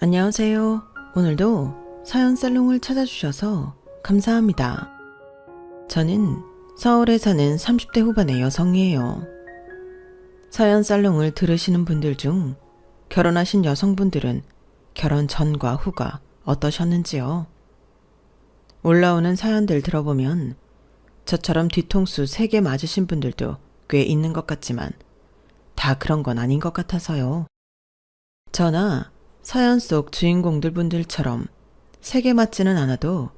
안녕하세요. 오늘도 사연 살롱을 찾아주셔서 감사합니다. 저는 서울에 사는 30대 후반의 여성이에요. 사연 살롱을 들으시는 분들 중 결혼하신 여성분들은 결혼 전과 후가 어떠셨는지요? 올라오는 사연들 들어보면 저처럼 뒤통수 3개 맞으신 분들도 꽤 있는 것 같지만 다 그런 건 아닌 것 같아서요. 저나 사연 속 주인공들 분들처럼 3개 맞지는 않아도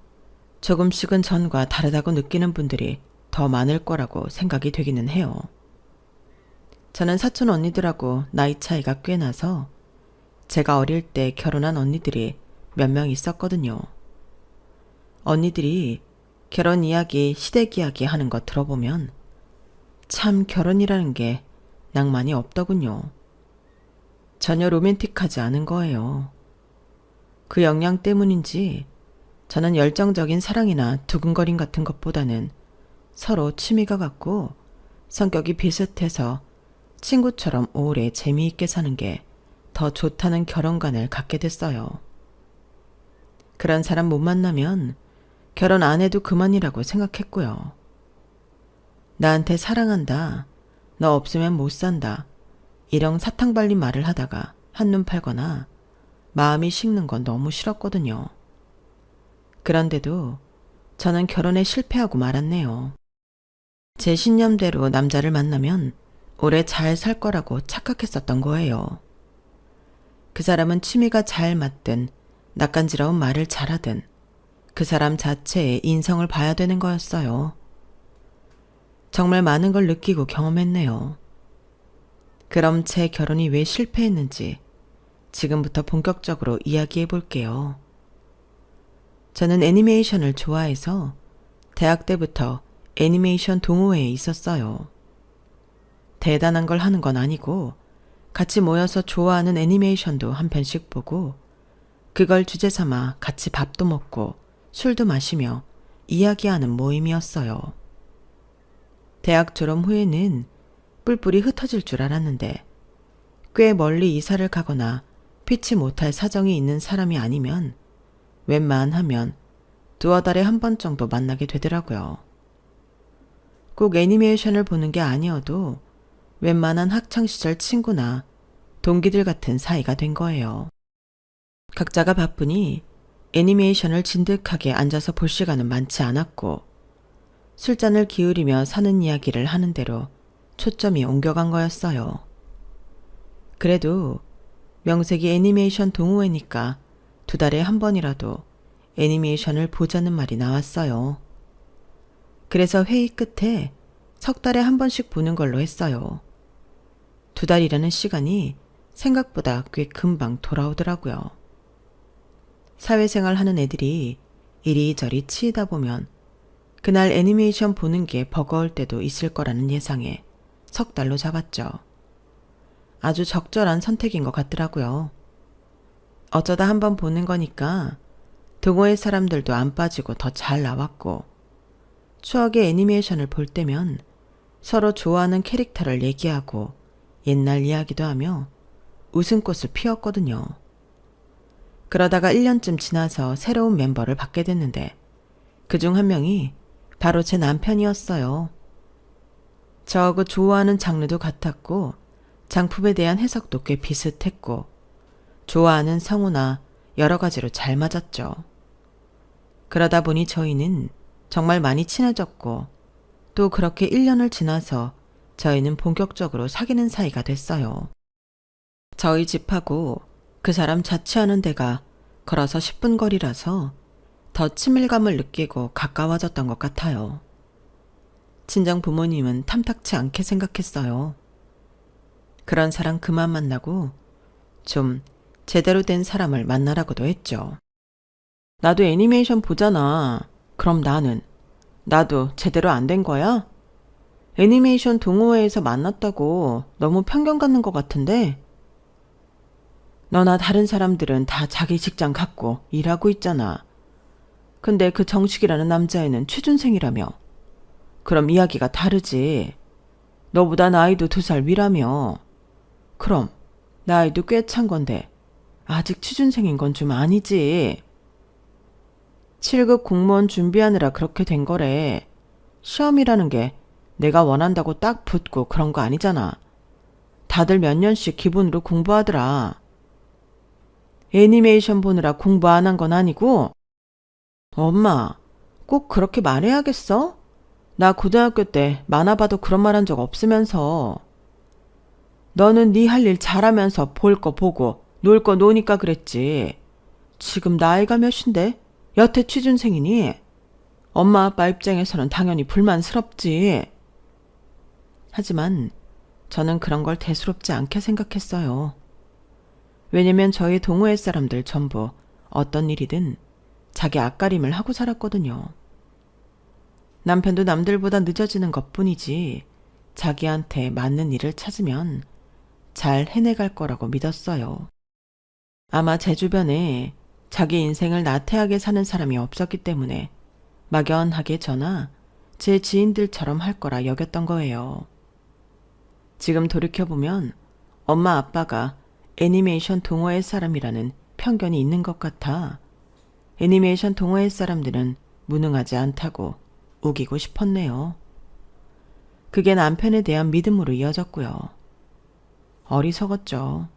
조금씩은 전과 다르다고 느끼는 분들이 더 많을 거라고 생각이 되기는 해요. 저는 사촌 언니들하고 나이 차이가 꽤 나서 제가 어릴 때 결혼한 언니들이 몇 명 있었거든요. 언니들이 결혼 이야기, 시댁 이야기 하는 거 들어보면 참 결혼이라는 게 낭만이 없더군요. 전혀 로맨틱하지 않은 거예요. 그 영향 때문인지 저는 열정적인 사랑이나 두근거림 같은 것보다는 서로 취미가 같고 성격이 비슷해서 친구처럼 오래 재미있게 사는 게 더 좋다는 결혼관을 갖게 됐어요. 그런 사람 못 만나면 결혼 안 해도 그만이라고 생각했고요. 나한테 사랑한다, 너 없으면 못 산다, 이런 사탕 발린 말을 하다가 한눈 팔거나 마음이 식는 건 너무 싫었거든요. 그런데도 저는 결혼에 실패하고 말았네요. 제 신념대로 남자를 만나면 오래 잘 살 거라고 착각했었던 거예요. 그 사람은 취미가 잘 맞든 낯간지러운 말을 잘하든 그 사람 자체의 인성을 봐야 되는 거였어요. 정말 많은 걸 느끼고 경험했네요. 그럼 제 결혼이 왜 실패했는지 지금부터 본격적으로 이야기해 볼게요. 저는 애니메이션을 좋아해서 대학 때부터 애니메이션 동호회에 있었어요. 대단한 걸 하는 건 아니고 같이 모여서 좋아하는 애니메이션도 한 편씩 보고 그걸 주제 삼아 같이 밥도 먹고 술도 마시며 이야기하는 모임이었어요. 대학 졸업 후에는 뿔뿔이 흩어질 줄 알았는데 꽤 멀리 이사를 가거나 피치 못할 사정이 있는 사람이 아니면 웬만하면 2달에 한 번 정도 만나게 되더라고요. 꼭 애니메이션을 보는 게 아니어도 웬만한 학창시절 친구나 동기들 같은 사이가 된 거예요. 각자가 바쁘니 애니메이션을 진득하게 앉아서 볼 시간은 많지 않았고 술잔을 기울이며 사는 이야기를 하는 대로 초점이 옮겨간 거였어요. 그래도 명색이 애니메이션 동호회니까 2달에 한 번이라도 애니메이션을 보자는 말이 나왔어요. 그래서 회의 끝에 3달에 한 번씩 보는 걸로 했어요. 2달이라는 시간이 생각보다 꽤 금방 돌아오더라고요. 사회생활 하는 애들이 이리저리 치이다 보면 그날 애니메이션 보는 게 버거울 때도 있을 거라는 예상에 3달로 잡았죠. 아주 적절한 선택인 것 같더라고요. 어쩌다 한번 보는 거니까 동호회 사람들도 안 빠지고 더 잘 나왔고 추억의 애니메이션을 볼 때면 서로 좋아하는 캐릭터를 얘기하고 옛날 이야기도 하며 웃음꽃을 피웠거든요. 그러다가 1년쯤 지나서 새로운 멤버를 받게 됐는데 그중 한 명이 바로 제 남편이었어요. 저하고 좋아하는 장르도 같았고 장품에 대한 해석도 꽤 비슷했고 좋아하는 성우나 여러 가지로 잘 맞았죠. 그러다 보니 저희는 정말 많이 친해졌고 또 그렇게 1년을 지나서 저희는 본격적으로 사귀는 사이가 됐어요. 저희 집하고 그 사람 자취하는 데가 걸어서 10분 거리라서 더 친밀감을 느끼고 가까워졌던 것 같아요. 친정 부모님은 탐탁치 않게 생각했어요. 그런 사람 그만 만나고 좀 제대로 된 사람을 만나라고도 했죠. 나도 애니메이션 보잖아. 그럼 나도 제대로 안 된 거야? 애니메이션 동호회에서 만났다고 너무 편견 갖는 것 같은데? 너나 다른 사람들은 다 자기 직장 갖고 일하고 있잖아. 근데 그 정식이라는 남자애는 취준생이라며. 그럼 이야기가 다르지. 너보다 나이도 2살 위라며. 그럼 나이도 꽤 찬 건데 아직 취준생인 건 좀 아니지. 7급 공무원 준비하느라 그렇게 된 거래. 시험이라는 게 내가 원한다고 딱 붙고 그런 거 아니잖아. 다들 몇 년씩 기본으로 공부하더라. 애니메이션 보느라 공부 안 한 건 아니고? 엄마, 꼭 그렇게 말해야겠어? 나 고등학교 때 만화 봐도 그런 말 한 적 없으면서. 너는 네 할 일 잘하면서 볼 거 보고 놀 거 노니까 그랬지. 지금 나이가 몇인데? 여태 취준생이니? 엄마 아빠 입장에서는 당연히 불만스럽지. 하지만 저는 그런 걸 대수롭지 않게 생각했어요. 왜냐면 저희 동호회 사람들 전부 어떤 일이든 자기 앞가림을 하고 살았거든요. 남편도 남들보다 늦어지는 것뿐이지 자기한테 맞는 일을 찾으면 잘 해내갈 거라고 믿었어요. 아마 제 주변에 자기 인생을 나태하게 사는 사람이 없었기 때문에 막연하게 저나 제 지인들처럼 할 거라 여겼던 거예요. 지금 돌이켜보면 엄마 아빠가 애니메이션 동호회 사람이라는 편견이 있는 것 같아 애니메이션 동호회 사람들은 무능하지 않다고 우기고 싶었네요. 그게 남편에 대한 믿음으로 이어졌고요. 어리석었죠.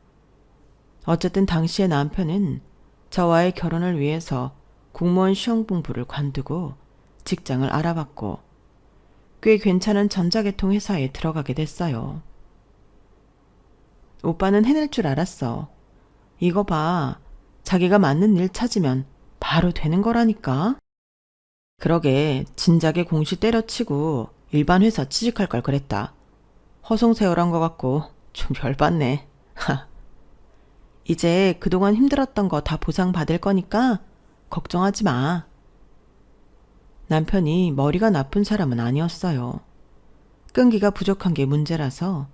어쨌든 당시에 남편은 저와의 결혼을 위해서 공무원 시험 공부를 관두고 직장을 알아봤고 꽤 괜찮은 전자계통 회사에 들어가게 됐어요. 오빠는 해낼 줄 알았어. 이거 봐. 자기가 맞는 일 찾으면 바로 되는 거라니까. 그러게 진작에 공시 때려치고 일반 회사 취직할 걸 그랬다. 허송세월한 것 같고 좀 열받네. 이제 그동안 힘들었던 거 다 보상받을 거니까 걱정하지 마. 남편이 머리가 나쁜 사람은 아니었어요. 끈기가 부족한 게 문제라서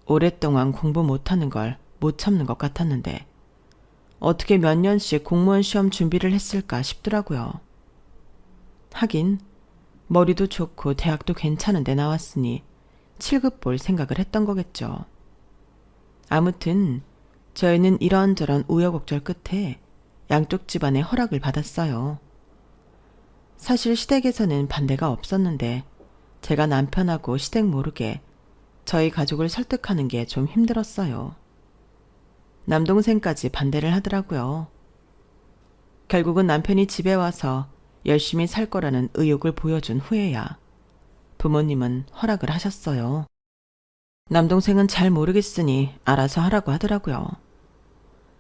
오랫동안 공부 못하는 걸 못 참는 것 같았는데 어떻게 몇 년씩 공무원 시험 준비를 했을까 싶더라고요. 하긴 머리도 좋고 대학도 괜찮은데 나왔으니 7급 볼 생각을 했던 거겠죠. 아무튼 저희는 이런저런 우여곡절 끝에 양쪽 집안의 허락을 받았어요. 사실 시댁에서는 반대가 없었는데 제가 남편하고 시댁 모르게 저희 가족을 설득하는 게 좀 힘들었어요. 남동생까지 반대를 하더라고요. 결국은 남편이 집에 와서 열심히 살 거라는 의욕을 보여준 후에야 부모님은 허락을 하셨어요. 남동생은 잘 모르겠으니 알아서 하라고 하더라고요.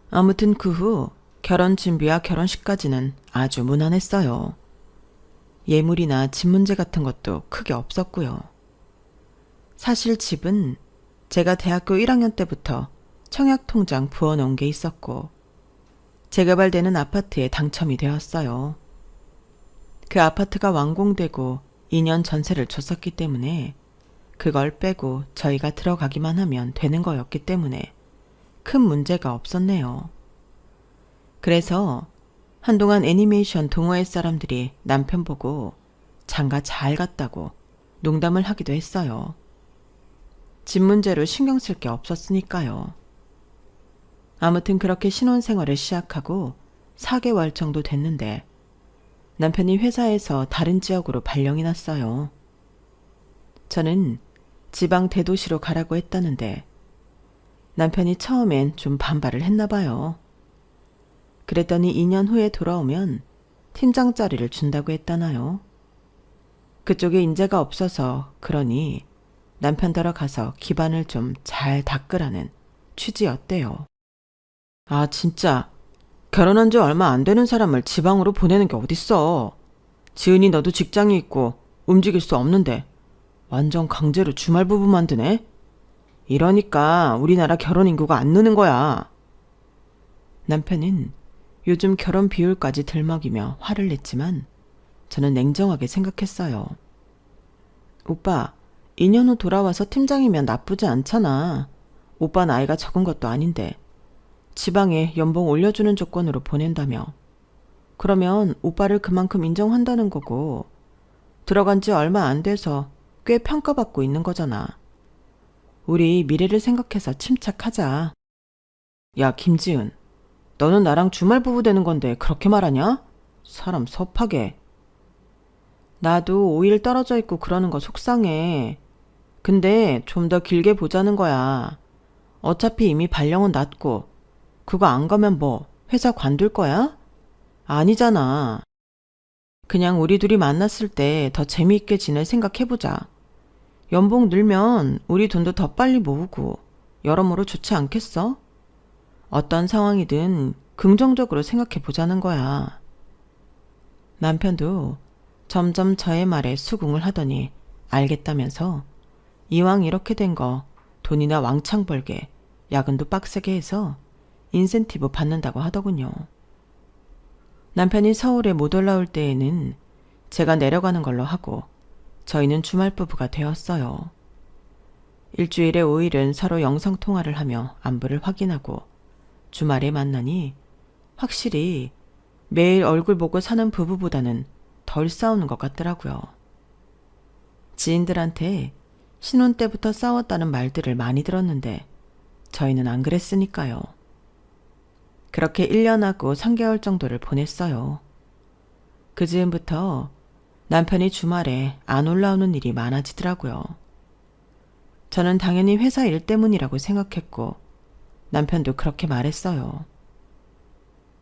아무튼 그 후 결혼 준비와 결혼식까지는 아주 무난했어요. 예물이나 집 문제 같은 것도 크게 없었고요. 사실 집은 제가 대학교 1학년 때부터 청약통장 부어놓은 게 있었고 재개발되는 아파트에 당첨이 되었어요. 그 아파트가 완공되고 2년 전세를 줬었기 때문에 그걸 빼고 저희가 들어가기만 하면 되는 거였기 때문에 큰 문제가 없었네요. 그래서 한동안 애니메이션 동호회 사람들이 남편 보고 장가 잘 갔다고 농담을 하기도 했어요. 집 문제로 신경 쓸 게 없었으니까요. 아무튼 그렇게 신혼생활을 시작하고 4개월 정도 됐는데 남편이 회사에서 다른 지역으로 발령이 났어요. 저는 지방 대도시로 가라고 했다는데 남편이 처음엔 좀 반발을 했나 봐요. 그랬더니 2년 후에 돌아오면 팀장 자리를 준다고 했다나요. 그쪽에 인재가 없어서 그러니 남편더러 가서 기반을 좀 잘 닦으라는 취지였대요. 아 진짜 결혼한 지 얼마 안 되는 사람을 지방으로 보내는 게 어딨어. 지은이 너도 직장이 있고 움직일 수 없는데 완전 강제로 주말부부 만드네. 이러니까 우리나라 결혼 인구가 안 느는 거야. 남편은 요즘 결혼 비율까지 들먹이며 화를 냈지만 저는 냉정하게 생각했어요. 오빠, 2년 후 돌아와서 팀장이면 나쁘지 않잖아. 오빠 나이가 적은 것도 아닌데 지방에 연봉 올려주는 조건으로 보낸다며. 그러면 오빠를 그만큼 인정한다는 거고 들어간 지 얼마 안 돼서 꽤 평가받고 있는 거잖아. 우리 미래를 생각해서 침착하자. 야 김지은, 너는 나랑 주말 부부 되는 건데 그렇게 말하냐? 사람 섭하게. 나도 5일 떨어져 있고 그러는 거 속상해. 근데 좀 더 길게 보자는 거야. 어차피 이미 발령은 났고 그거 안 가면 뭐 회사 관둘 거야? 아니잖아. 그냥 우리 둘이 만났을 때 더 재미있게 지낼 생각해보자. 연봉 늘면 우리 돈도 더 빨리 모으고 여러모로 좋지 않겠어? 어떤 상황이든 긍정적으로 생각해보자는 거야. 남편도 점점 저의 말에 수긍을 하더니 알겠다면서 이왕 이렇게 된 거 돈이나 왕창 벌게 야근도 빡세게 해서 인센티브 받는다고 하더군요. 남편이 서울에 못 올라올 때에는 제가 내려가는 걸로 하고 저희는 주말 부부가 되었어요. 일주일에 5일은 서로 영상통화를 하며 안부를 확인하고 주말에 만나니 확실히 매일 얼굴 보고 사는 부부보다는 덜 싸우는 것 같더라고요. 지인들한테 신혼 때부터 싸웠다는 말들을 많이 들었는데 저희는 안 그랬으니까요. 그렇게 1년하고 3개월 정도를 보냈어요. 그 즈음부터 남편이 주말에 안 올라오는 일이 많아지더라고요. 저는 당연히 회사 일 때문이라고 생각했고 남편도 그렇게 말했어요.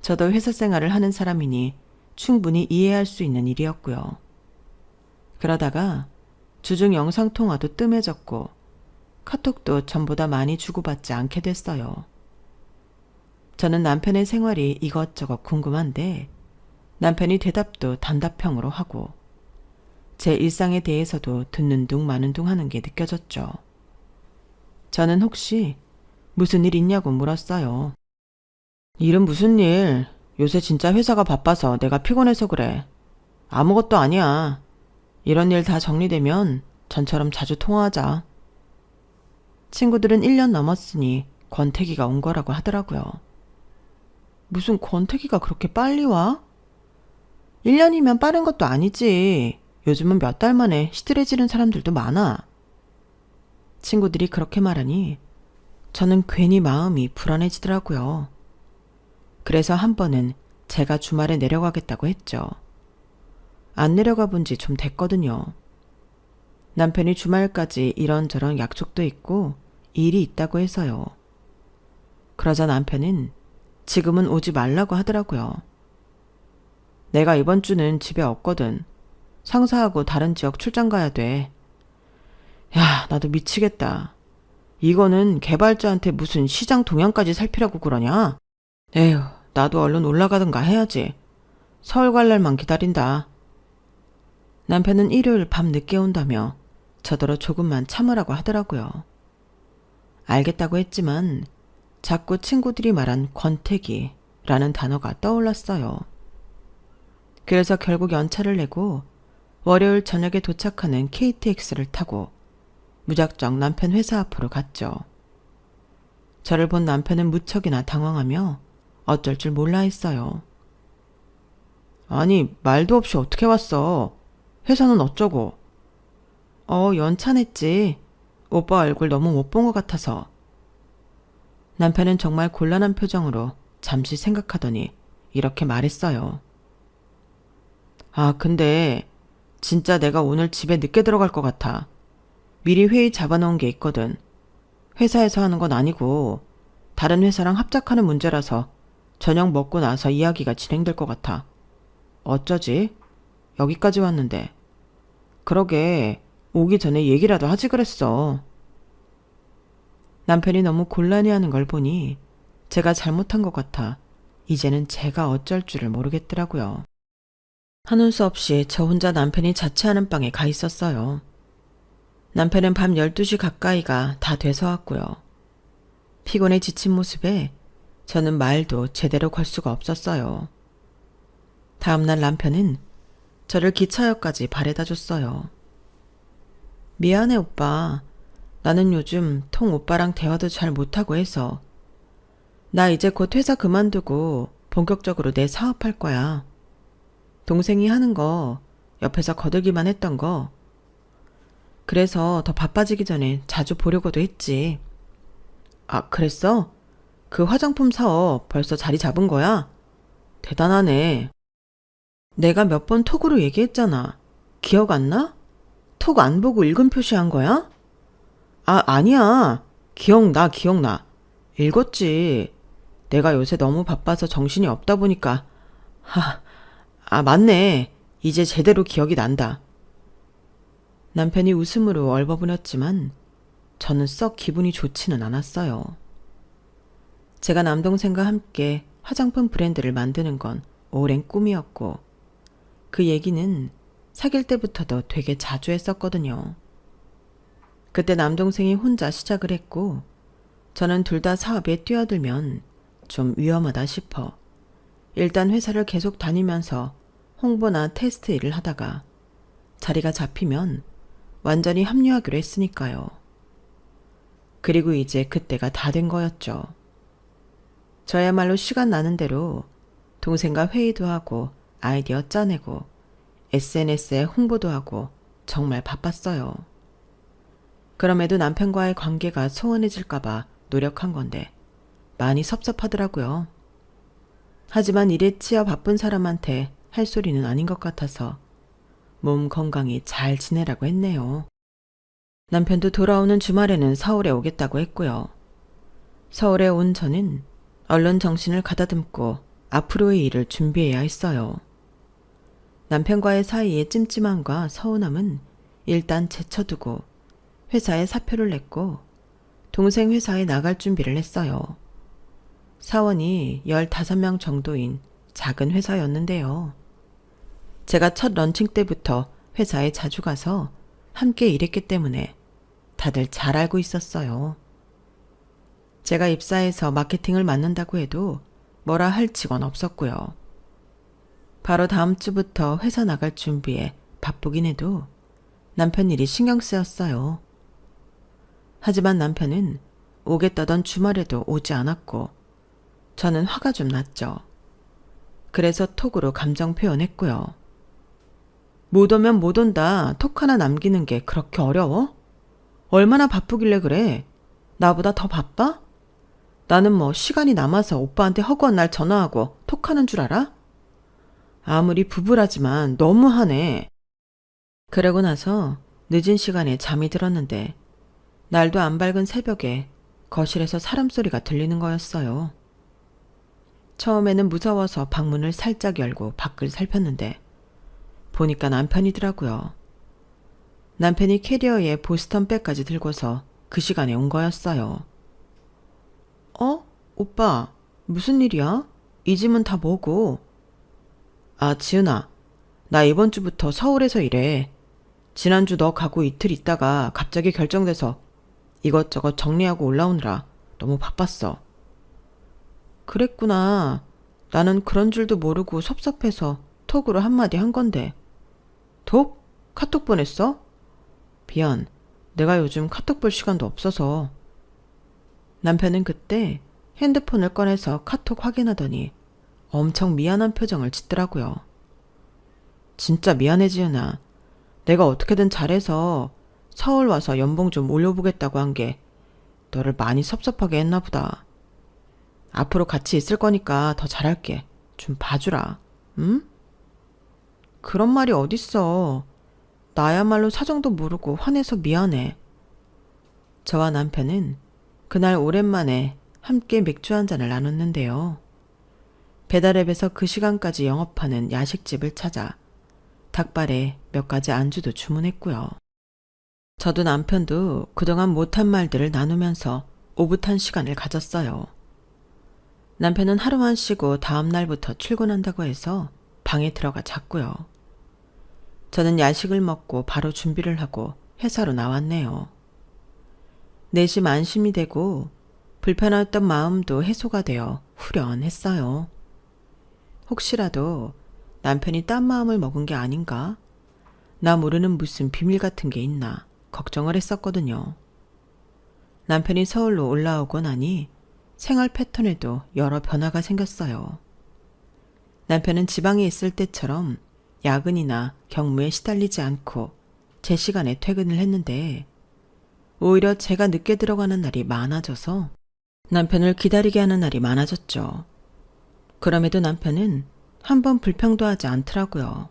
저도 회사 생활을 하는 사람이니 충분히 이해할 수 있는 일이었고요. 그러다가 주중 영상통화도 뜸해졌고 카톡도 전보다 많이 주고받지 않게 됐어요. 저는 남편의 생활이 이것저것 궁금한데 남편이 대답도 단답형으로 하고 제 일상에 대해서도 듣는 둥 마는 둥 하는 게 느껴졌죠. 저는 혹시 무슨 일 있냐고 물었어요. 일은 무슨 일? 요새 진짜 회사가 바빠서 내가 피곤해서 그래. 아무것도 아니야. 이런 일 다 정리되면 전처럼 자주 통화하자. 친구들은 1년 넘었으니 권태기가 온 거라고 하더라고요. 무슨 권태기가 그렇게 빨리 와? 1년이면 빠른 것도 아니지. 요즘은 몇 달 만에 시들해지는 사람들도 많아. 친구들이 그렇게 말하니 저는 괜히 마음이 불안해지더라고요. 그래서 한 번은 제가 주말에 내려가겠다고 했죠. 안 내려가 본 지 좀 됐거든요. 남편이 주말까지 이런저런 약속도 있고 일이 있다고 해서요. 그러자 남편은 지금은 오지 말라고 하더라고요. 내가 이번 주는 집에 없거든. 상사하고 다른 지역 출장 가야 돼. 야, 나도 미치겠다. 이거는 개발자한테 무슨 시장 동향까지 살피라고 그러냐? 에휴, 나도 얼른 올라가든가 해야지. 서울 갈 날만 기다린다. 남편은 일요일 밤 늦게 온다며 저더러 조금만 참으라고 하더라고요. 알겠다고 했지만 자꾸 친구들이 말한 권태기라는 단어가 떠올랐어요. 그래서 결국 연차를 내고 월요일 저녁에 도착하는 KTX를 타고 무작정 남편 회사 앞으로 갔죠. 저를 본 남편은 무척이나 당황하며 어쩔 줄 몰라 했어요. 아니, 말도 없이 어떻게 왔어? 회사는 어쩌고? 연차 냈지. 오빠 얼굴 너무 못 본 것 같아서. 남편은 정말 곤란한 표정으로 잠시 생각하더니 이렇게 말했어요. 아, 근데 진짜 내가 오늘 집에 늦게 들어갈 것 같아. 미리 회의 잡아놓은 게 있거든. 회사에서 하는 건 아니고 다른 회사랑 합작하는 문제라서 저녁 먹고 나서 이야기가 진행될 것 같아. 어쩌지? 여기까지 왔는데. 그러게 오기 전에 얘기라도 하지 그랬어. 남편이 너무 곤란해하는 걸 보니 제가 잘못한 것 같아 이제는 제가 어쩔 줄을 모르겠더라고요. 하는 수 없이 저 혼자 남편이 자취하는 방에 가 있었어요. 남편은 밤 12시 가까이가 다 돼서 왔고요. 피곤해 지친 모습에 저는 말도 제대로 걸 수가 없었어요. 다음날 남편은 저를 기차역까지 바래다 줬어요. 미안해 오빠. 나는 요즘 통 오빠랑 대화도 잘 못하고 해서. 나 이제 곧 회사 그만두고 본격적으로 내 사업할 거야. 동생이 하는 거 옆에서 거들기만 했던 거. 그래서 더 바빠지기 전에 자주 보려고도 했지. 아, 그랬어? 그 화장품 사업 벌써 자리 잡은 거야? 대단하네. 내가 몇 번 톡으로 얘기했잖아. 기억 안 나? 톡 안 보고 읽음 표시한 거야? 아니야. 기억나. 읽었지. 내가 요새 너무 바빠서 정신이 없다 보니까. 맞네. 이제 제대로 기억이 난다. 남편이 웃음으로 얼버무렸지만 저는 썩 기분이 좋지는 않았어요. 제가 남동생과 함께 화장품 브랜드를 만드는 건 오랜 꿈이었고 그 얘기는 사귈 때부터도 되게 자주 했었거든요. 그때 남동생이 혼자 시작을 했고 저는 둘 다 사업에 뛰어들면 좀 위험하다 싶어 일단 회사를 계속 다니면서 홍보나 테스트 일을 하다가 자리가 잡히면 완전히 합류하기로 했으니까요. 그리고 이제 그때가 다 된 거였죠. 저야말로 시간 나는 대로 동생과 회의도 하고 아이디어 짜내고 SNS에 홍보도 하고 정말 바빴어요. 그럼에도 남편과의 관계가 소원해질까봐 노력한 건데 많이 섭섭하더라고요. 하지만 일에 치여 바쁜 사람한테 할 소리는 아닌 것 같아서 몸 건강히 잘 지내라고 했네요. 남편도 돌아오는 주말에는 서울에 오겠다고 했고요. 서울에 온 저는 얼른 정신을 가다듬고 앞으로의 일을 준비해야 했어요. 남편과의 사이의 찜찜함과 서운함은 일단 제쳐두고 회사에 사표를 냈고 동생 회사에 나갈 준비를 했어요. 사원이 15명 정도인 작은 회사였는데요. 제가 첫 런칭 때부터 회사에 자주 가서 함께 일했기 때문에 다들 잘 알고 있었어요. 제가 입사해서 마케팅을 맡는다고 해도 뭐라 할 직원 없었고요. 바로 다음 주부터 회사 나갈 준비에 바쁘긴 해도 남편 일이 신경 쓰였어요. 하지만 남편은 오겠다던 주말에도 오지 않았고 저는 화가 좀 났죠. 그래서 톡으로 감정 표현했고요. 못 오면 못 온다. 톡 하나 남기는 게 그렇게 어려워? 얼마나 바쁘길래 그래? 나보다 더 바빠? 나는 뭐 시간이 남아서 오빠한테 허구한 날 전화하고 톡하는 줄 알아? 아무리 부부라지만 너무하네. 그러고 나서 늦은 시간에 잠이 들었는데 날도 안 밝은 새벽에 거실에서 사람 소리가 들리는 거였어요. 처음에는 무서워서 방문을 살짝 열고 밖을 살폈는데 보니까 남편이더라고요. 남편이 캐리어에 보스턴 백까지 들고서 그 시간에 온 거였어요. 오빠, 무슨 일이야? 이 짐은 다 뭐고? 지은아, 나 이번 주부터 서울에서 일해. 지난주 너 가고 이틀 있다가 갑자기 결정돼서 이것저것 정리하고 올라오느라 너무 바빴어. 그랬구나. 나는 그런 줄도 모르고 섭섭해서 톡으로 한마디 한 건데. 톡? 카톡 보냈어? 미안. 내가 요즘 카톡 볼 시간도 없어서. 남편은 그때 핸드폰을 꺼내서 카톡 확인하더니 엄청 미안한 표정을 짓더라고요. 진짜 미안해 지은아. 내가 어떻게든 잘해서 서울 와서 연봉 좀 올려보겠다고 한 게 너를 많이 섭섭하게 했나 보다. 앞으로 같이 있을 거니까 더 잘할게. 좀 봐주라. 응? 그런 말이 어딨어. 나야말로 사정도 모르고 화내서 미안해. 저와 남편은 그날 오랜만에 함께 맥주 한 잔을 나눴는데요. 배달앱에서 그 시간까지 영업하는 야식집을 찾아 닭발에 몇 가지 안주도 주문했고요. 저도 남편도 그동안 못한 말들을 나누면서 오붓한 시간을 가졌어요. 남편은 하루만 쉬고 다음 날부터 출근한다고 해서 방에 들어가 잤고요. 저는 야식을 먹고 바로 준비를 하고 회사로 나왔네요. 내심 안심이 되고 불편했던 마음도 해소가 되어 후련했어요. 혹시라도 남편이 딴 마음을 먹은 게 아닌가? 나 모르는 무슨 비밀 같은 게 있나 걱정을 했었거든요. 남편이 서울로 올라오고 나니 생활 패턴에도 여러 변화가 생겼어요. 남편은 지방에 있을 때처럼 야근이나 경무에 시달리지 않고 제 시간에 퇴근을 했는데 오히려 제가 늦게 들어가는 날이 많아져서 남편을 기다리게 하는 날이 많아졌죠. 그럼에도 남편은 한 번 불평도 하지 않더라고요.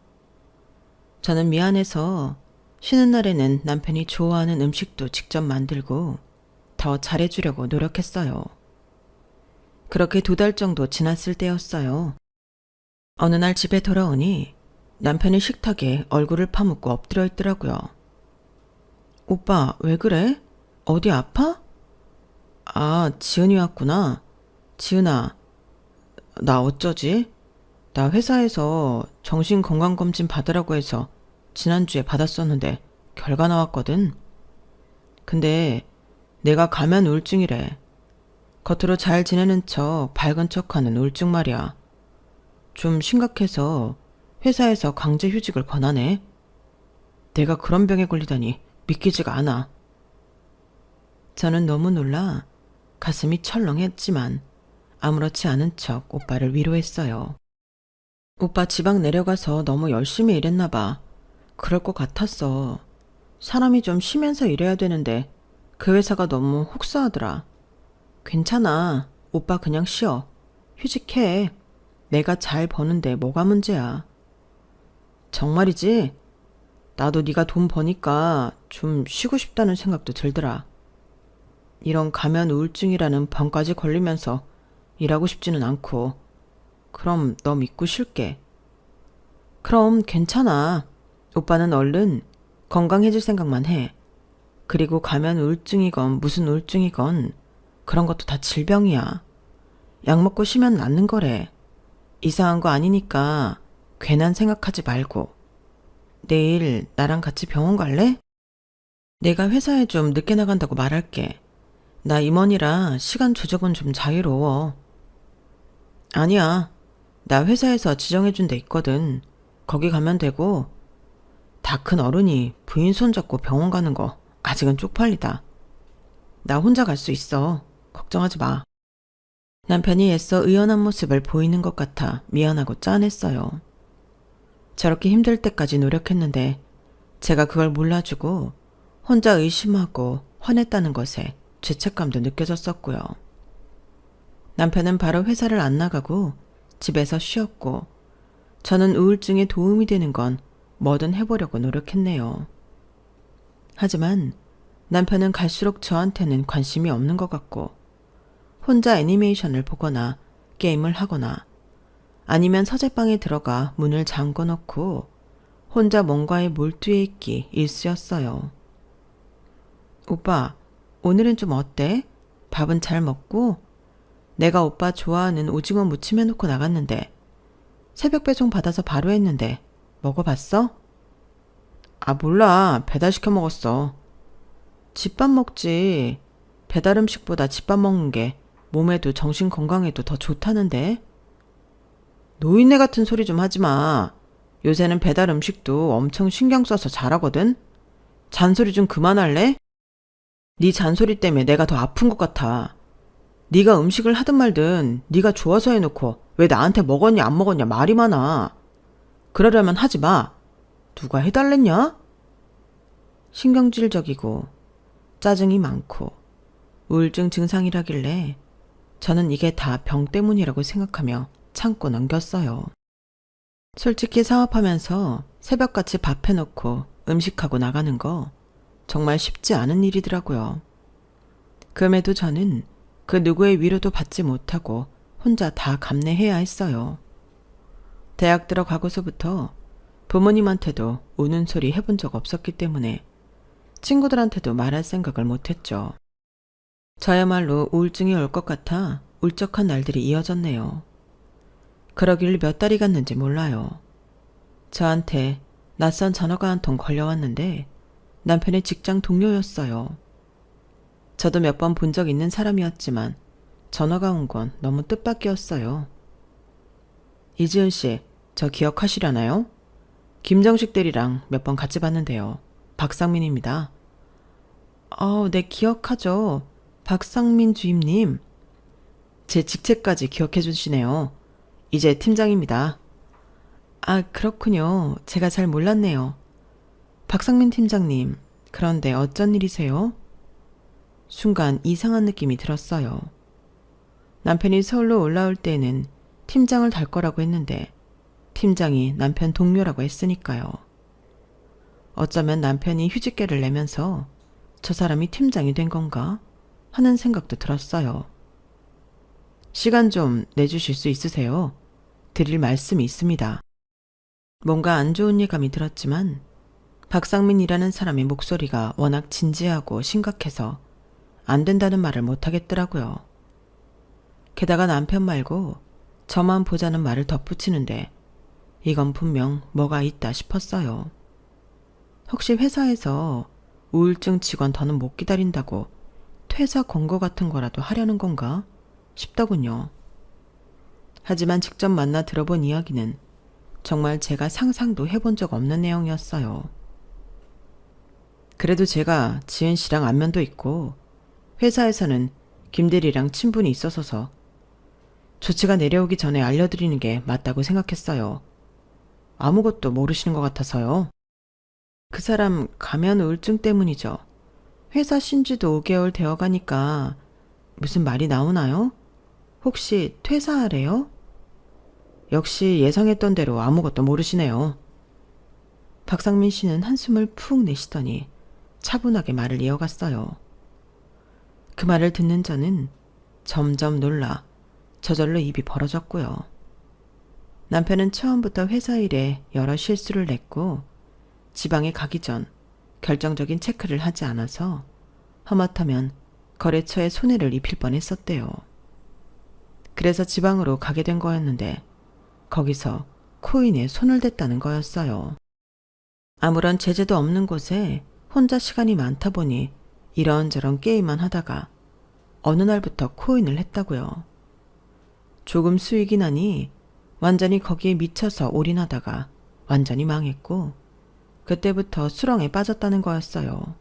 저는 미안해서 쉬는 날에는 남편이 좋아하는 음식도 직접 만들고 더 잘해주려고 노력했어요. 그렇게 2달 정도 지났을 때였어요. 어느 날 집에 돌아오니 남편이 식탁에 얼굴을 파묻고 엎드려 있더라고요. 오빠, 왜 그래? 어디 아파? 아, 지은이 왔구나. 지은아, 나 어쩌지? 나 회사에서 정신건강검진 받으라고 해서 지난주에 받았었는데 결과 나왔거든. 근데 내가 감면 우울증이래. 겉으로 잘 지내는 척 밝은 척하는 우울증 말이야. 좀 심각해서 회사에서 강제 휴직을 권하네. 내가 그런 병에 걸리다니 믿기지가 않아. 저는 너무 놀라 가슴이 철렁했지만 아무렇지 않은 척 오빠를 위로했어요. 오빠 지방 내려가서 너무 열심히 일했나 봐. 그럴 것 같았어. 사람이 좀 쉬면서 일해야 되는데 그 회사가 너무 혹사하더라. 괜찮아. 오빠 그냥 쉬어. 휴직해. 내가 잘 버는데 뭐가 문제야. 정말이지? 나도 네가 돈 버니까 좀 쉬고 싶다는 생각도 들더라. 이런 가면 우울증이라는 병까지 걸리면서 일하고 싶지는 않고. 그럼 너 믿고 쉴게. 그럼 괜찮아. 오빠는 얼른 건강해질 생각만 해. 그리고 가면 우울증이건 무슨 우울증이건 그런 것도 다 질병이야. 약 먹고 쉬면 낫는 거래. 이상한 거 아니니까 괜한 생각하지 말고. 내일 나랑 같이 병원 갈래? 내가 회사에 좀 늦게 나간다고 말할게. 나 임원이라 시간 조정은 좀 자유로워. 아니야. 나 회사에서 지정해준 데 있거든. 거기 가면 되고. 다 큰 어른이 부인 손잡고 병원 가는 거 아직은 쪽팔리다. 나 혼자 갈 수 있어. 걱정하지 마. 남편이 애써 의연한 모습을 보이는 것 같아 미안하고 짠했어요. 저렇게 힘들 때까지 노력했는데 제가 그걸 몰라주고 혼자 의심하고 화냈다는 것에 죄책감도 느껴졌었고요. 남편은 바로 회사를 안 나가고 집에서 쉬었고 저는 우울증에 도움이 되는 건 뭐든 해보려고 노력했네요. 하지만 남편은 갈수록 저한테는 관심이 없는 것 같고 혼자 애니메이션을 보거나 게임을 하거나 아니면 서재방에 들어가 문을 잠궈 놓고 혼자 뭔가에 몰두해 있기 일쑤였어요. 오빠, 오늘은 좀 어때? 밥은 잘 먹고? 내가 오빠 좋아하는 오징어 무침 해놓고 나갔는데 새벽 배송 받아서 바로 했는데 먹어봤어? 아, 몰라. 배달시켜 먹었어. 집밥 먹지. 배달 음식보다 집밥 먹는 게 몸에도 정신 건강에도 더 좋다는데. 노인네 같은 소리 좀 하지 마. 요새는 배달 음식도 엄청 신경 써서 잘하거든. 잔소리 좀 그만할래? 네 잔소리 때문에 내가 더 아픈 것 같아. 네가 음식을 하든 말든 네가 좋아서 해놓고 왜 나한테 먹었냐 안 먹었냐 말이 많아. 그러려면 하지 마. 누가 해달랬냐? 신경질적이고 짜증이 많고 우울증 증상이라길래 저는 이게 다 병 때문이라고 생각하며 참고 넘겼어요. 솔직히 사업하면서 새벽같이 밥 해놓고 음식하고 나가는 거 정말 쉽지 않은 일이더라고요. 그럼에도 저는 그 누구의 위로도 받지 못하고 혼자 다 감내해야 했어요. 대학 들어가고서부터 부모님한테도 우는 소리 해본 적 없었기 때문에 친구들한테도 말할 생각을 못했죠. 저야말로 우울증이 올 것 같아 울적한 날들이 이어졌네요. 그러길 몇 달이 갔는지 몰라요. 저한테 낯선 전화가 한 통 걸려왔는데 남편의 직장 동료였어요. 저도 몇 번 본 적 있는 사람이었지만 전화가 온 건 너무 뜻밖이었어요. 이지은 씨, 저 기억하시려나요? 김정식 대리랑 몇 번 같이 봤는데요. 박상민입니다. 네, 기억하죠. 박상민 주임님. 제 직책까지 기억해 주시네요. 이제 팀장입니다. 아, 그렇군요. 제가 잘 몰랐네요. 박상민 팀장님, 그런데 어쩐 일이세요? 순간 이상한 느낌이 들었어요. 남편이 서울로 올라올 때에는 팀장을 달 거라고 했는데 팀장이 남편 동료라고 했으니까요. 어쩌면 남편이 휴직계를 내면서 저 사람이 팀장이 된 건가 하는 생각도 들었어요. 시간 좀 내주실 수 있으세요? 드릴 말씀이 있습니다. 뭔가 안 좋은 예감이 들었지만 박상민이라는 사람의 목소리가 워낙 진지하고 심각해서 안 된다는 말을 못하겠더라고요. 게다가 남편 말고 저만 보자는 말을 덧붙이는데 이건 분명 뭐가 있다 싶었어요. 혹시 회사에서 우울증 직원 더는 못 기다린다고 퇴사 권고 같은 거라도 하려는 건가 싶더군요. 하지만 직접 만나 들어본 이야기는 정말 제가 상상도 해본 적 없는 내용이었어요. 그래도 제가 지은 씨랑 안면도 있고 회사에서는 김대리랑 친분이 있어서 조치가 내려오기 전에 알려드리는 게 맞다고 생각했어요. 아무것도 모르시는 것 같아서요. 그 사람 가면 우울증 때문이죠. 회사 쉰지도 5개월 되어가니까 무슨 말이 나오나요? 혹시 퇴사하래요? 역시 예상했던 대로 아무것도 모르시네요. 박상민 씨는 한숨을 푹 내쉬더니 차분하게 말을 이어갔어요. 그 말을 듣는 저는 점점 놀라 저절로 입이 벌어졌고요. 남편은 처음부터 회사 일에 여러 실수를 냈고 지방에 가기 전 결정적인 체크를 하지 않아서 하마터면 거래처에 손해를 입힐 뻔했었대요. 그래서 지방으로 가게 된 거였는데 거기서 코인에 손을 댔다는 거였어요. 아무런 제재도 없는 곳에 혼자 시간이 많다 보니 이런저런 게임만 하다가 어느 날부터 코인을 했다고요. 조금 수익이 나니 완전히 거기에 미쳐서 올인하다가 완전히 망했고 그때부터 수렁에 빠졌다는 거였어요.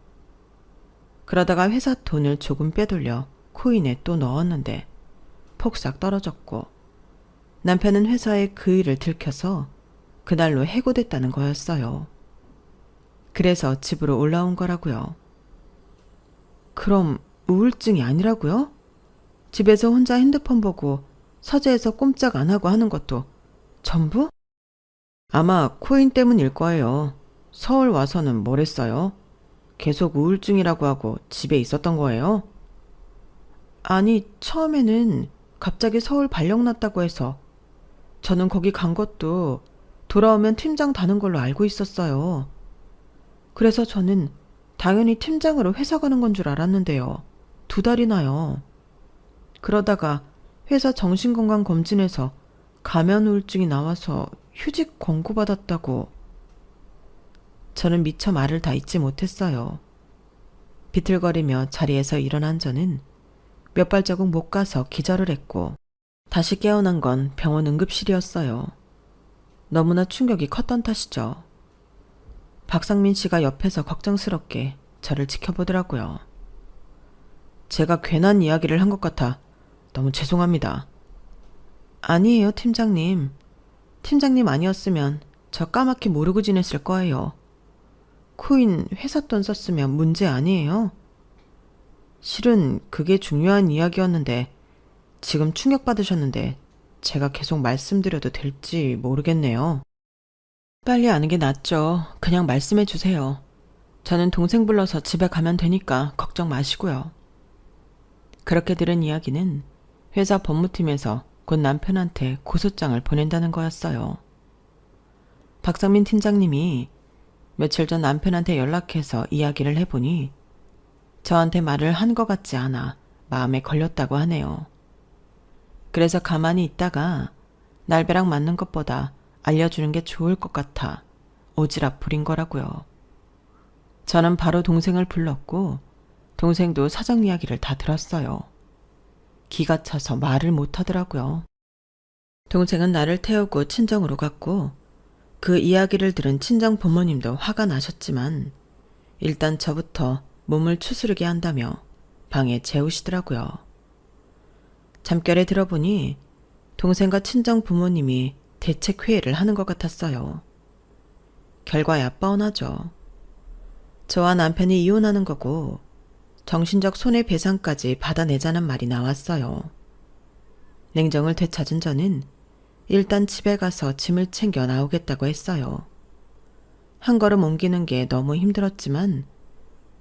그러다가 회사 돈을 조금 빼돌려 코인에 또 넣었는데 폭삭 떨어졌고 남편은 회사에 그 일을 들켜서 그날로 해고됐다는 거였어요. 그래서 집으로 올라온 거라고요. 그럼 우울증이 아니라고요? 집에서 혼자 핸드폰 보고 서재에서 꼼짝 안 하고 하는 것도 전부? 아마 코인 때문일 거예요. 서울 와서는 뭘 했어요? 계속 우울증이라고 하고 집에 있었던 거예요? 아니, 처음에는 갑자기 서울 발령 났다고 해서 저는 거기 간 것도 돌아오면 팀장 다는 걸로 알고 있었어요. 그래서 저는 당연히 팀장으로 회사 가는 건 줄 알았는데요. 2달이나요. 그러다가 회사 정신건강검진에서 가면 우울증이 나와서 휴직 권고받았다고. 저는 미처 말을 다 잊지 못했어요. 비틀거리며 자리에서 일어난 저는 몇 발자국 못 가서 기절을 했고 다시 깨어난 건 병원 응급실이었어요. 너무나 충격이 컸던 탓이죠. 박상민 씨가 옆에서 걱정스럽게 저를 지켜보더라고요. 제가 괜한 이야기를 한 것 같아 너무 죄송합니다. 아니에요, 팀장님. 팀장님 아니었으면 저 까맣게 모르고 지냈을 거예요. 코인 회사 돈 썼으면 문제 아니에요. 실은 그게 중요한 이야기였는데 지금 충격받으셨는데 제가 계속 말씀드려도 될지 모르겠네요. 빨리 아는 게 낫죠. 그냥 말씀해 주세요. 저는 동생 불러서 집에 가면 되니까 걱정 마시고요. 그렇게 들은 이야기는 회사 법무팀에서 곧 남편한테 고소장을 보낸다는 거였어요. 박상민 팀장님이 며칠 전 남편한테 연락해서 이야기를 해보니 저한테 말을 한 것 같지 않아 마음에 걸렸다고 하네요. 그래서 가만히 있다가 날벼락 맞는 것보다 알려주는 게 좋을 것 같아 오지랖 부린 거라고요. 저는 바로 동생을 불렀고 동생도 사정 이야기를 다 들었어요. 기가 차서 말을 못하더라고요. 동생은 나를 태우고 친정으로 갔고 그 이야기를 들은 친정 부모님도 화가 나셨지만 일단 저부터 몸을 추스르게 한다며 방에 재우시더라고요. 잠결에 들어보니 동생과 친정 부모님이 대책회의를 하는 것 같았어요. 결과야 뻔하죠. 저와 남편이 이혼하는 거고 정신적 손해배상까지 받아내자는 말이 나왔어요. 냉정을 되찾은 저는 일단 집에 가서 짐을 챙겨 나오겠다고 했어요. 한 걸음 옮기는 게 너무 힘들었지만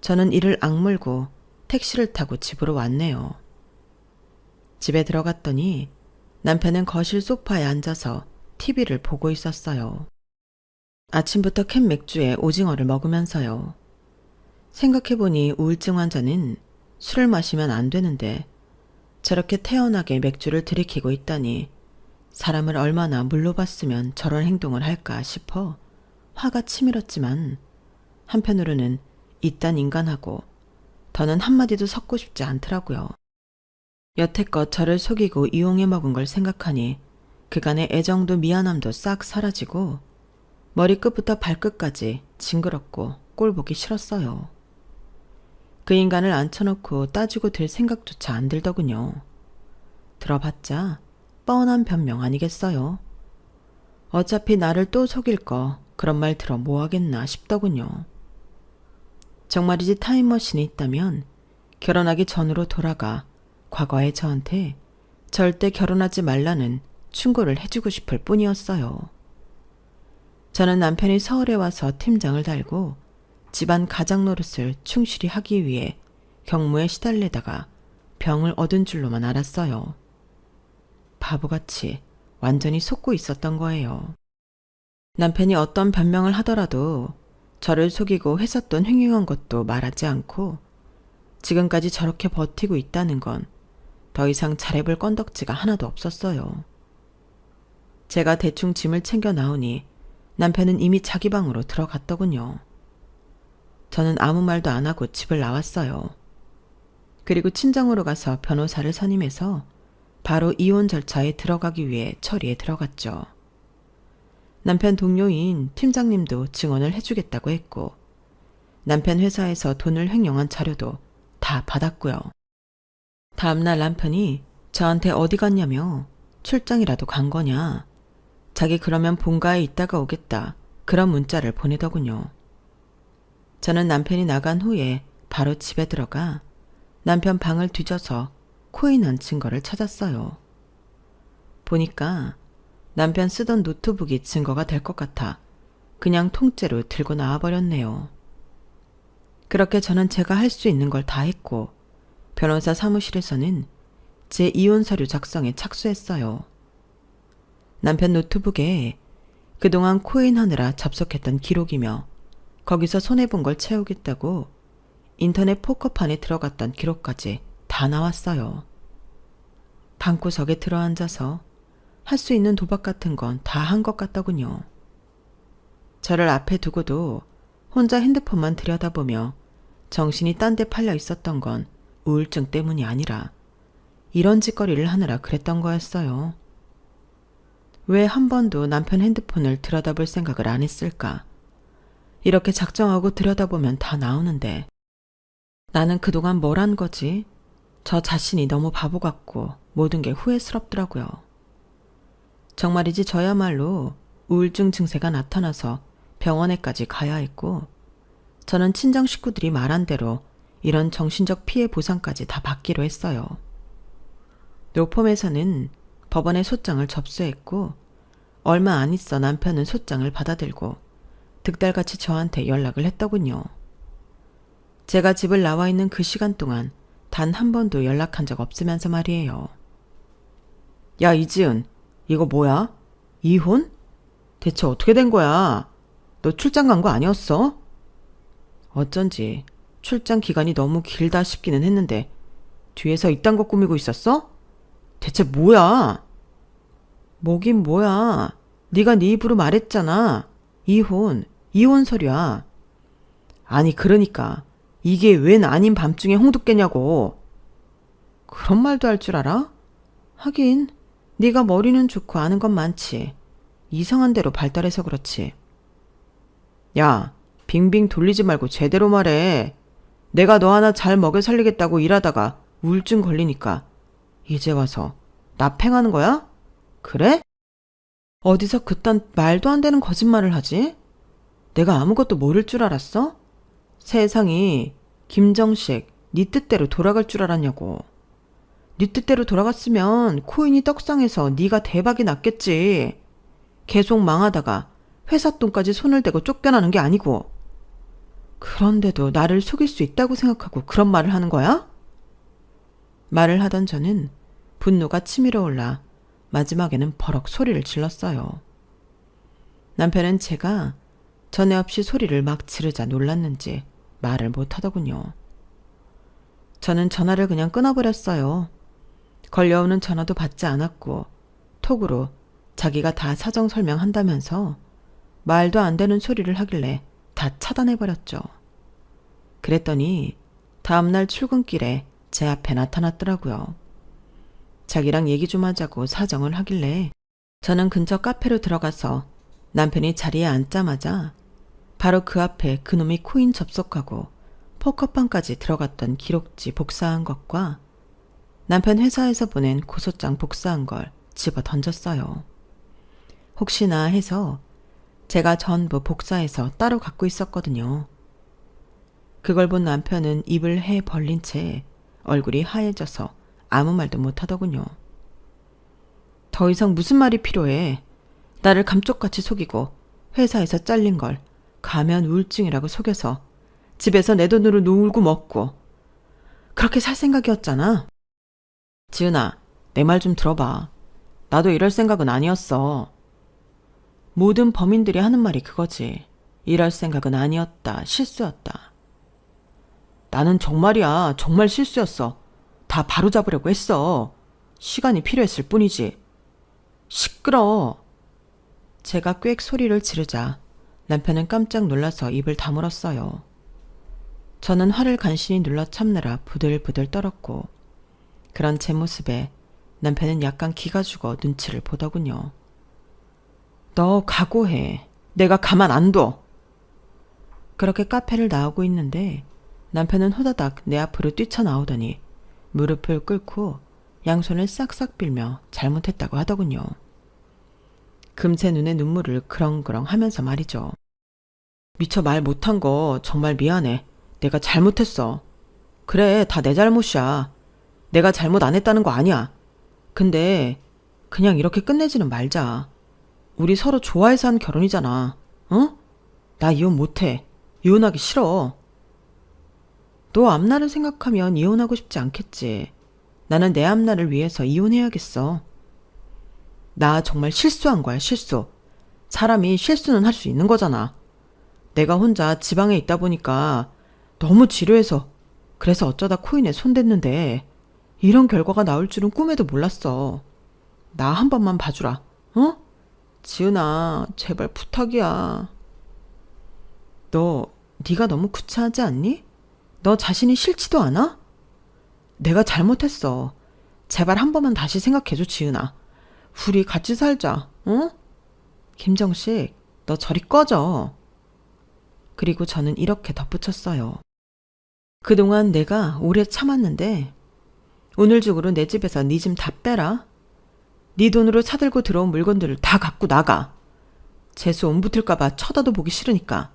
저는 이를 악물고 택시를 타고 집으로 왔네요. 집에 들어갔더니 남편은 거실 소파에 앉아서 TV를 보고 있었어요. 아침부터 캔 맥주에 오징어를 먹으면서요. 생각해보니 우울증 환자는 술을 마시면 안 되는데 저렇게 태연하게 맥주를 들이키고 있다니 사람을 얼마나 물러봤으면 저런 행동을 할까 싶어 화가 치밀었지만 한편으로는 이딴 인간하고 더는 한마디도 섞고 싶지 않더라고요. 여태껏 저를 속이고 이용해 먹은 걸 생각하니 그간의 애정도 미안함도 싹 사라지고 머리끝부터 발끝까지 징그럽고 꼴보기 싫었어요. 그 인간을 앉혀놓고 따지고 들 생각조차 안 들더군요. 들어봤자 뻔한 변명 아니겠어요? 어차피 나를 또 속일 거 그런 말 들어 뭐하겠나 싶더군요. 정말이지 타임머신이 있다면 결혼하기 전으로 돌아가 과거의 저한테 절대 결혼하지 말라는 충고를 해주고 싶을 뿐이었어요. 저는 남편이 서울에 와서 팀장을 달고 집안 가장 노릇을 충실히 하기 위해 경무에 시달리다가 병을 얻은 줄로만 알았어요. 바보같이 완전히 속고 있었던 거예요. 남편이 어떤 변명을 하더라도 저를 속이고 회삿돈 횡령한 것도 말하지 않고 지금까지 저렇게 버티고 있다는 건 더 이상 잘해볼 건덕지가 하나도 없었어요. 제가 대충 짐을 챙겨 나오니 남편은 이미 자기 방으로 들어갔더군요. 저는 아무 말도 안 하고 집을 나왔어요. 그리고 친정으로 가서 변호사를 선임해서 바로 이혼 절차에 들어가기 위해 처리에 들어갔죠. 남편 동료인 팀장님도 증언을 해주겠다고 했고 남편 회사에서 돈을 횡령한 자료도 다 받았고요. 다음날 남편이 저한테 어디 갔냐며 출장이라도 간 거냐, 자기 그러면 본가에 있다가 오겠다 그런 문자를 보내더군요. 저는 남편이 나간 후에 바로 집에 들어가 남편 방을 뒤져서 코인 한 증거를 찾았어요. 보니까 남편 쓰던 노트북이 증거가 될 것 같아 그냥 통째로 들고 나와버렸네요. 그렇게 저는 제가 할 수 있는 걸 다 했고 변호사 사무실에서는 제 이혼 서류 작성에 착수했어요. 남편 노트북에 그동안 코인 하느라 접속했던 기록이며 거기서 손해본 걸 채우겠다고 인터넷 포커판에 들어갔던 기록까지 다 나왔어요. 방구석에 들어앉아서 할 수 있는 도박 같은 건 다 한 것 같더군요. 저를 앞에 두고도 혼자 핸드폰만 들여다보며 정신이 딴 데 팔려 있었던 건 우울증 때문이 아니라 이런 짓거리를 하느라 그랬던 거였어요. 왜 한 번도 남편 핸드폰을 들여다볼 생각을 안 했을까? 이렇게 작정하고 들여다보면 다 나오는데 나는 그동안 뭘 한 거지? 저 자신이 너무 바보 같고 모든 게 후회스럽더라고요. 정말이지 저야말로 우울증 증세가 나타나서 병원에까지 가야 했고 저는 친정 식구들이 말한 대로 이런 정신적 피해 보상까지 다 받기로 했어요. 로펌에서는 법원에 소장을 접수했고 얼마 안 있어 남편은 소장을 받아들고 득달같이 저한테 연락을 했더군요. 제가 집을 나와 있는 그 시간 동안 단 한 번도 연락한 적 없으면서 말이에요. 야, 이지은, 이거 뭐야? 이혼? 대체 어떻게 된 거야? 너 출장 간 거 아니었어? 어쩐지 출장 기간이 너무 길다 싶기는 했는데 뒤에서 이딴 거 꾸미고 있었어? 대체 뭐야? 뭐긴 뭐야. 네가 네 입으로 말했잖아. 이혼 서류야. 아니 그러니까 이게 웬 아닌 밤중에 홍두깨냐고. 그런 말도 할 줄 알아? 하긴 네가 머리는 좋고 아는 건 많지. 이상한 대로 발달해서 그렇지. 야, 빙빙 돌리지 말고 제대로 말해. 내가 너 하나 잘 먹여 살리겠다고 일하다가 우울증 걸리니까 이제 와서 나 팽하는 거야? 그래? 어디서 그딴 말도 안 되는 거짓말을 하지? 내가 아무것도 모를 줄 알았어? 세상이 김정식 네 뜻대로 돌아갈 줄 알았냐고. 네 뜻대로 돌아갔으면 코인이 떡상해서 네가 대박이 났겠지. 계속 망하다가 회사 돈까지 손을 대고 쫓겨나는 게 아니고. 그런데도 나를 속일 수 있다고 생각하고 그런 말을 하는 거야? 말을 하던 저는 분노가 치밀어 올라 마지막에는 버럭 소리를 질렀어요. 남편은 제가 전에 없이 소리를 막 지르자 놀랐는지 말을 못하더군요. 저는 전화를 그냥 끊어버렸어요. 걸려오는 전화도 받지 않았고 톡으로 자기가 다 사정 설명한다면서 말도 안 되는 소리를 하길래 다 차단해버렸죠. 그랬더니 다음날 출근길에 제 앞에 나타났더라고요. 자기랑 얘기 좀 하자고 사정을 하길래 저는 근처 카페로 들어가서 남편이 자리에 앉자마자 바로 그 앞에 그놈이 코인 접속하고 포커판까지 들어갔던 기록지 복사한 것과 남편 회사에서 보낸 고소장 복사한 걸 집어 던졌어요. 혹시나 해서 제가 전부 복사해서 따로 갖고 있었거든요. 그걸 본 남편은 입을 해 벌린 채 얼굴이 하얘져서 아무 말도 못하더군요. 더 이상 무슨 말이 필요해. 나를 감쪽같이 속이고 회사에서 잘린 걸 가면 우울증이라고 속여서 집에서 내 돈으로 놀고 먹고 그렇게 살 생각이었잖아. 지은아, 내 말 좀 들어봐. 나도 이럴 생각은 아니었어. 모든 범인들이 하는 말이 그거지. 이럴 생각은 아니었다. 실수였다. 나는 정말이야. 정말 실수였어. 다 바로잡으려고 했어. 시간이 필요했을 뿐이지. 시끄러. 제가 꽥 소리를 지르자 남편은 깜짝 놀라서 입을 다물었어요. 저는 화를 간신히 눌러 참느라 부들부들 떨었고 그런 제 모습에 남편은 약간 기가 죽어 눈치를 보더군요. 너 각오해. 내가 가만 안 둬. 그렇게 카페를 나오고 있는데 남편은 호다닥 내 앞으로 뛰쳐나오더니 무릎을 꿇고 양손을 싹싹 빌며 잘못했다고 하더군요. 금세 눈에 눈물을 그렁그렁 하면서 말이죠. 미처 말 못한 거 정말 미안해. 내가 잘못했어. 그래, 다 내 잘못이야. 내가 잘못 안 했다는 거 아니야. 근데 그냥 이렇게 끝내지는 말자. 우리 서로 좋아해서 한 결혼이잖아. 어? 나 이혼 못해. 이혼하기 싫어. 너 앞날을 생각하면 이혼하고 싶지 않겠지. 나는 내 앞날을 위해서 이혼해야겠어. 나 정말 실수한 거야, 실수. 사람이 실수는 할 수 있는 거잖아. 내가 혼자 지방에 있다 보니까 너무 지루해서 그래서 어쩌다 코인에 손댔는데 이런 결과가 나올 줄은 꿈에도 몰랐어. 나 한 번만 봐주라. 어? 지은아, 제발 부탁이야. 너, 네가 너무 구차하지 않니? 너 자신이 싫지도 않아? 내가 잘못했어. 제발 한 번만 다시 생각해줘, 지은아. 우리 같이 살자, 어? 김정식, 너 저리 꺼져. 그리고 저는 이렇게 덧붙였어요. 그동안 내가 오래 참았는데 오늘 중으로 내 집에서 네 짐 다 빼라. 네 돈으로 사들고 들어온 물건들을 다 갖고 나가. 재수 온 붙을까봐 쳐다도 보기 싫으니까.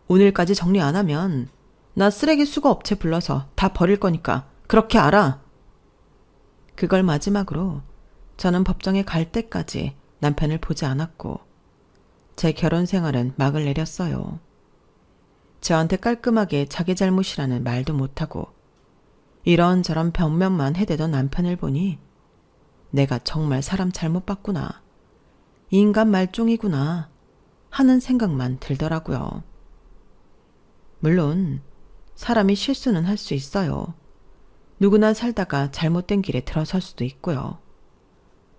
오늘까지 정리 안 하면 나 쓰레기 수거 업체 불러서 다 버릴 거니까 그렇게 알아. 그걸 마지막으로 저는 법정에 갈 때까지 남편을 보지 않았고 제 결혼 생활은 막을 내렸어요. 저한테 깔끔하게 자기 잘못이라는 말도 못하고 이런저런 변명만 해대던 남편을 보니 내가 정말 사람 잘못 봤구나. 인간 말종이구나 하는 생각만 들더라고요. 물론 사람이 실수는 할 수 있어요. 누구나 살다가 잘못된 길에 들어설 수도 있고요.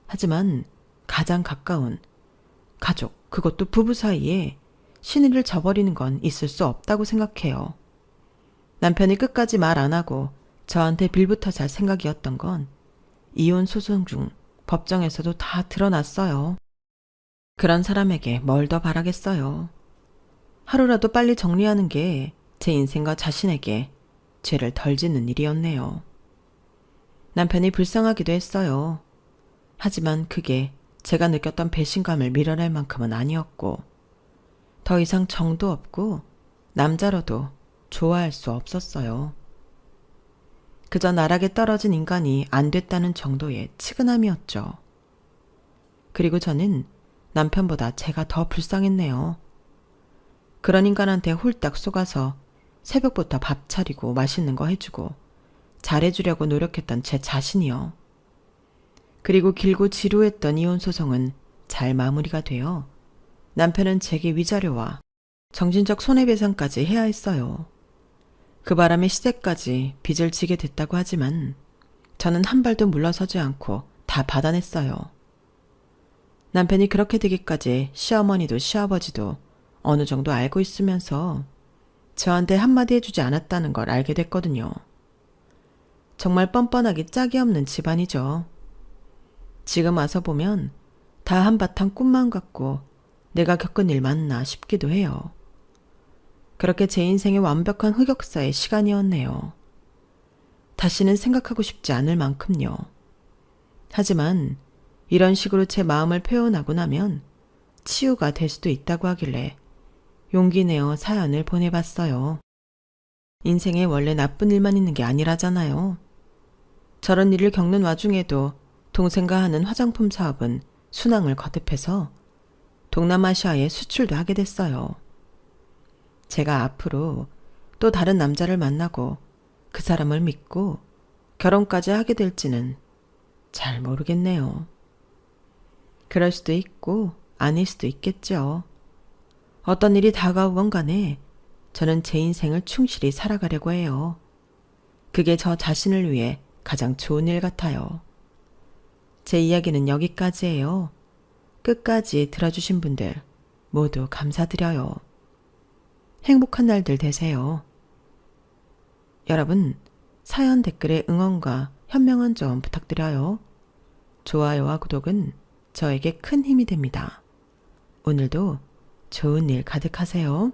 하지만 가장 가까운 가족, 그것도 부부 사이에 신의를 저버리는 건 있을 수 없다고 생각해요. 남편이 끝까지 말 안 하고 저한테 빌부터 잘 생각이었던 건 이혼 소송 중 법정에서도 다 드러났어요. 그런 사람에게 뭘 더 바라겠어요. 하루라도 빨리 정리하는 게 제 인생과 자신에게 죄를 덜 짓는 일이었네요. 남편이 불쌍하기도 했어요. 하지만 그게 제가 느꼈던 배신감을 밀어낼 만큼은 아니었고 더 이상 정도 없고 남자로도 좋아할 수 없었어요. 그저 나락에 떨어진 인간이 안 됐다는 정도의 치근함이었죠. 그리고 저는 남편보다 제가 더 불쌍했네요. 그런 인간한테 홀딱 속아서 새벽부터 밥 차리고 맛있는 거 해주고 잘해주려고 노력했던 제 자신이요. 그리고 길고 지루했던 이혼 소송은 잘 마무리가 되어 남편은 제게 위자료와 정신적 손해배상까지 해야 했어요. 그 바람에 시댁까지 빚을 지게 됐다고 하지만 저는 한 발도 물러서지 않고 다 받아냈어요. 남편이 그렇게 되기까지 시어머니도 시아버지도 어느 정도 알고 있으면서 저한테 한마디 해주지 않았다는 걸 알게 됐거든요. 정말 뻔뻔하기 짝이 없는 집안이죠. 지금 와서 보면 다 한바탕 꿈만 같고 내가 겪은 일 맞나 싶기도 해요. 그렇게 제 인생의 완벽한 흑역사의 시간이었네요. 다시는 생각하고 싶지 않을 만큼요. 하지만 이런 식으로 제 마음을 표현하고 나면 치유가 될 수도 있다고 하길래 용기 내어 사연을 보내봤어요. 인생에 원래 나쁜 일만 있는 게 아니라잖아요. 저런 일을 겪는 와중에도 동생과 하는 화장품 사업은 순항을 거듭해서 동남아시아에 수출도 하게 됐어요. 제가 앞으로 또 다른 남자를 만나고 그 사람을 믿고 결혼까지 하게 될지는 잘 모르겠네요. 그럴 수도 있고 아닐 수도 있겠죠. 어떤 일이 다가오건 간에 저는 제 인생을 충실히 살아가려고 해요. 그게 저 자신을 위해 가장 좋은 일 같아요. 제 이야기는 여기까지예요. 끝까지 들어주신 분들 모두 감사드려요. 행복한 날들 되세요. 여러분, 사연 댓글에 응원과 현명한 점 부탁드려요. 좋아요와 구독은 저에게 큰 힘이 됩니다. 오늘도 좋은 일 가득하세요.